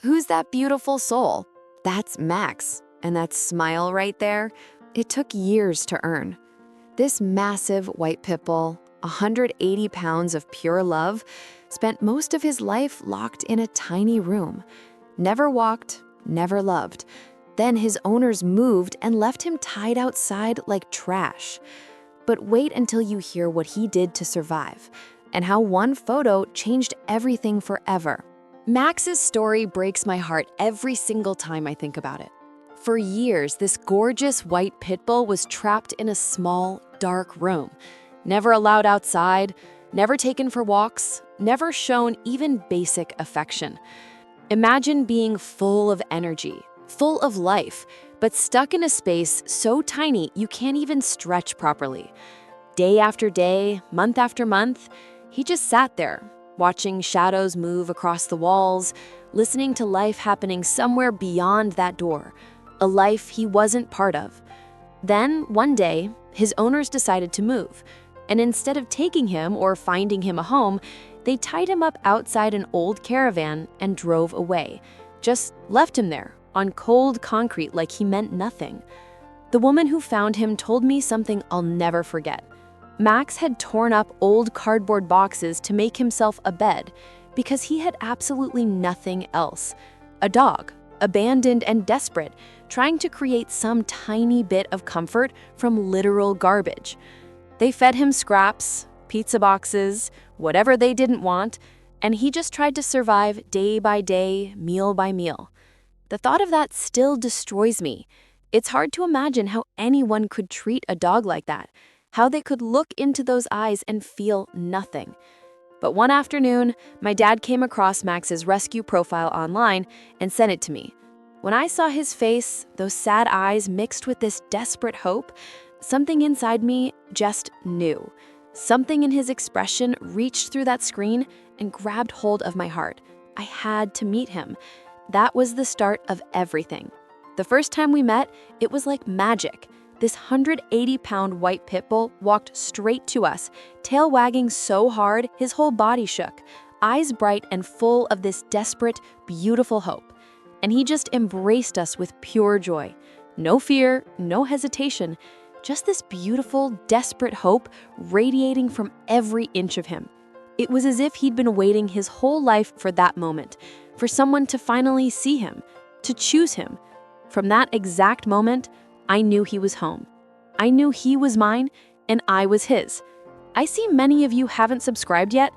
Who's that beautiful soul? That's Max, and that smile right there, it took years to earn. This massive white pit bull, 180 pounds of pure love, spent most of his life locked in a tiny room. Never walked, never loved. Then his owners moved and left him tied outside like trash. But wait until you hear what he did to survive, and how one photo changed everything forever. Max's story breaks my heart every single time I think about it. For years, this gorgeous white pit bull was trapped in a small, dark room. Never allowed outside, never taken for walks, never shown even basic affection. Imagine being full of energy, full of life, but stuck in a space so tiny you can't even stretch properly. Day after day, month after month, he just sat there, watching shadows move across the walls, listening to life happening somewhere beyond that door, a life he wasn't part of. Then, one day, his owners decided to move, and instead of taking him or finding him a home, they tied him up outside an old caravan and drove away. Just left him there, on cold concrete like he meant nothing. The woman who found him told me something I'll never forget. Max had torn up old cardboard boxes to make himself a bed because he had absolutely nothing else. A dog, abandoned and desperate, trying to create some tiny bit of comfort from literal garbage. They fed him scraps, pizza boxes, whatever they didn't want, and he just tried to survive day by day, meal by meal. The thought of that still destroys me. It's hard to imagine how anyone could treat a dog like that, how they could look into those eyes and feel nothing. But one afternoon, my dad came across Max's rescue profile online and sent it to me. When I saw his face, those sad eyes mixed with this desperate hope, something inside me just knew. Something in his expression reached through that screen and grabbed hold of my heart. I had to meet him. That was the start of everything. The first time we met, it was like magic. This 180-pound white pit bull walked straight to us, tail wagging so hard his whole body shook, eyes bright and full of this desperate, beautiful hope. And he just embraced us with pure joy. No fear, no hesitation, just this beautiful, desperate hope radiating from every inch of him. It was as if he'd been waiting his whole life for that moment, for someone to finally see him, to choose him. From that exact moment, I knew he was home. I knew he was mine, and I was his. I see many of you haven't subscribed yet,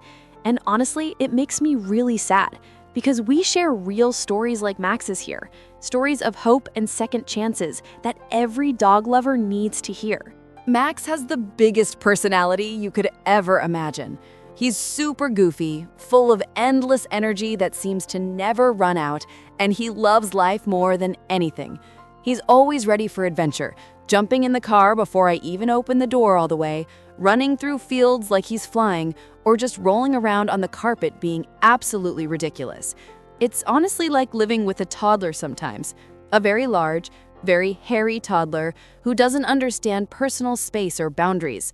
and honestly, it makes me really sad, because we share real stories like Max's here, stories of hope and second chances that every dog lover needs to hear. Max has the biggest personality you could ever imagine. He's super goofy, full of endless energy that seems to never run out, and he loves life more than anything. He's always ready for adventure, jumping in the car before I even open the door all the way, running through fields like he's flying, or just rolling around on the carpet being absolutely ridiculous. It's honestly like living with a toddler sometimes, a very large, very hairy toddler who doesn't understand personal space or boundaries.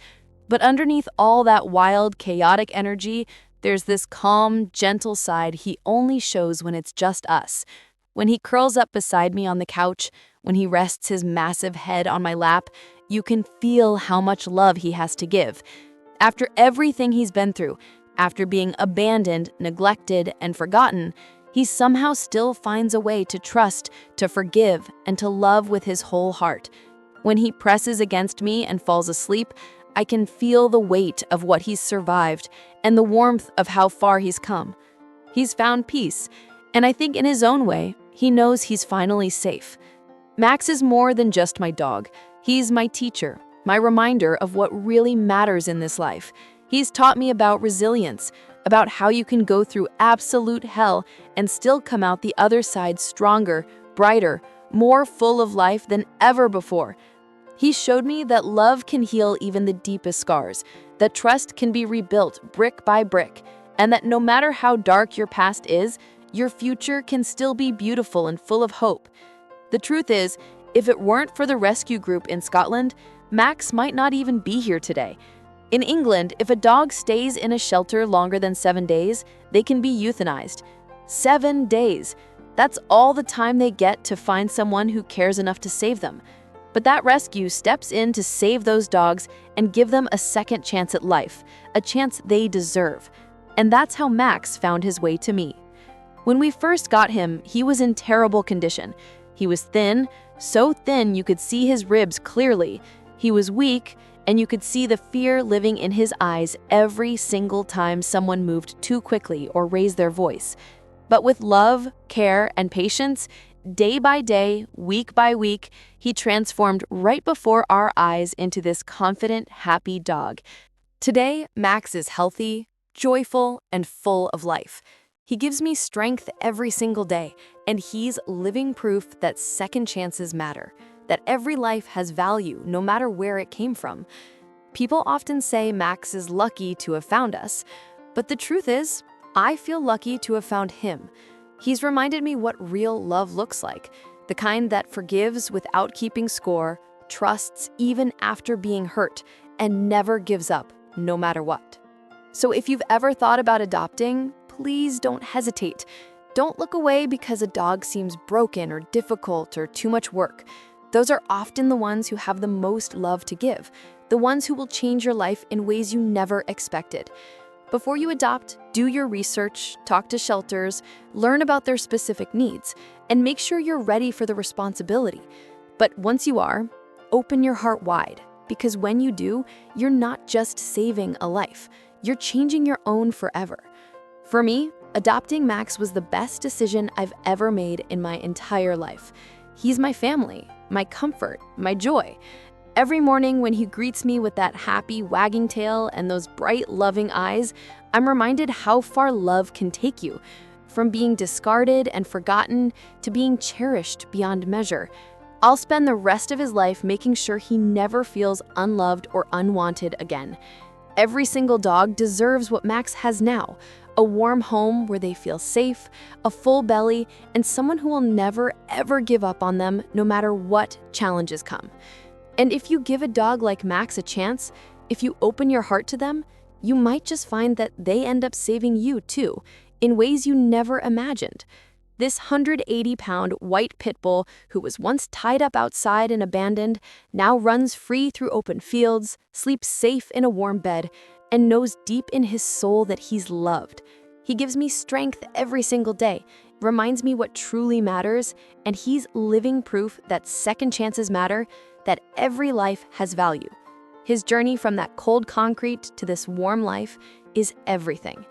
But underneath all that wild, chaotic energy, there's this calm, gentle side he only shows when it's just us. When he curls up beside me on the couch, when he rests his massive head on my lap, you can feel how much love he has to give. After everything he's been through, after being abandoned, neglected, and forgotten, he somehow still finds a way to trust, to forgive, and to love with his whole heart. When he presses against me and falls asleep, I can feel the weight of what he's survived and the warmth of how far he's come. He's found peace, and I think in his own way, he knows he's finally safe. Max is more than just my dog. He's my teacher, my reminder of what really matters in this life. He's taught me about resilience, about how you can go through absolute hell and still come out the other side stronger, brighter, more full of life than ever before. He showed me that love can heal even the deepest scars, that trust can be rebuilt brick by brick, and that no matter how dark your past is, your future can still be beautiful and full of hope. The truth is, if it weren't for the rescue group in Scotland, Max might not even be here today. In England, if a dog stays in a shelter longer than 7 days, they can be euthanized. 7 days. That's all the time they get to find someone who cares enough to save them. But that rescue steps in to save those dogs and give them a second chance at life, a chance they deserve. And that's how Max found his way to me. When we first got him, he was in terrible condition. He was thin, so thin you could see his ribs clearly. He was weak, and you could see the fear living in his eyes every single time someone moved too quickly or raised their voice. But with love, care, and patience, day by day, week by week, he transformed right before our eyes into this confident, happy dog. Today, Max is healthy, joyful, and full of life. He gives me strength every single day, and he's living proof that second chances matter, that every life has value no matter where it came from. People often say Max is lucky to have found us, but the truth is, I feel lucky to have found him. He's reminded me what real love looks like, the kind that forgives without keeping score, trusts even after being hurt, and never gives up, no matter what. So if you've ever thought about adopting, please don't hesitate. Don't look away because a dog seems broken or difficult or too much work. Those are often the ones who have the most love to give, the ones who will change your life in ways you never expected. Before you adopt, do your research, talk to shelters, learn about their specific needs, and make sure you're ready for the responsibility. But once you are, open your heart wide, because when you do, you're not just saving a life, you're changing your own forever. For me, adopting Max was the best decision I've ever made in my entire life. He's my family, my comfort, my joy. Every morning when he greets me with that happy wagging tail and those bright, loving eyes, I'm reminded how far love can take you, from being discarded and forgotten to being cherished beyond measure. I'll spend the rest of his life making sure he never feels unloved or unwanted again. Every single dog deserves what Max has now, a warm home where they feel safe, a full belly, and someone who will never, ever give up on them no matter what challenges come. And if you give a dog like Max a chance, if you open your heart to them, you might just find that they end up saving you too, in ways you never imagined. This 180-pound white pit bull, who was once tied up outside and abandoned, now runs free through open fields, sleeps safe in a warm bed, and knows deep in his soul that he's loved. He gives me strength every single day, reminds me what truly matters, and he's living proof that second chances matter, that every life has value. His journey from that cold concrete to this warm life is everything.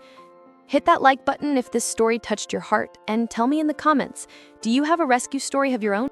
Hit that like button if this story touched your heart, and tell me in the comments, do you have a rescue story of your own?